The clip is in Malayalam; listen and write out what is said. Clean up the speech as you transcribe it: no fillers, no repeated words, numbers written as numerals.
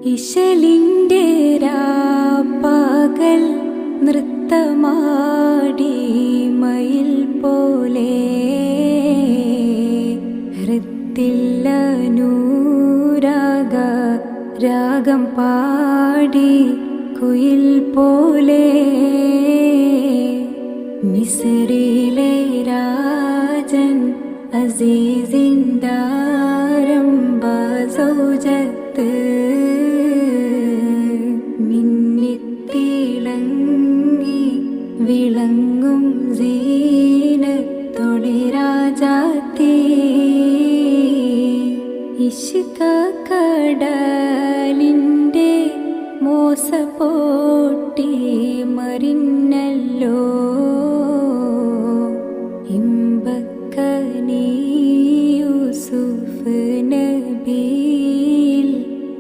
ഇശലിൻ്റെ രാപ്പകൽ നൃത്തമാടി മയിൽ പോലെ ഹൃത്തില്ല നൂരാഗ രാഗം പാടി കുയിൽ പോലെ മിസ്രിലെ രാജൻ അസീസിന്ദാരംഭ സൗജത്ത് മിന്നിത്തിളങ്ങി വിളങ്ങും സീനത്തൊളി രാജാത്തി ഇഷ്ക കടലിൻ്റെ മോസ പോട്ടി മറിഞ്ഞല്ലോ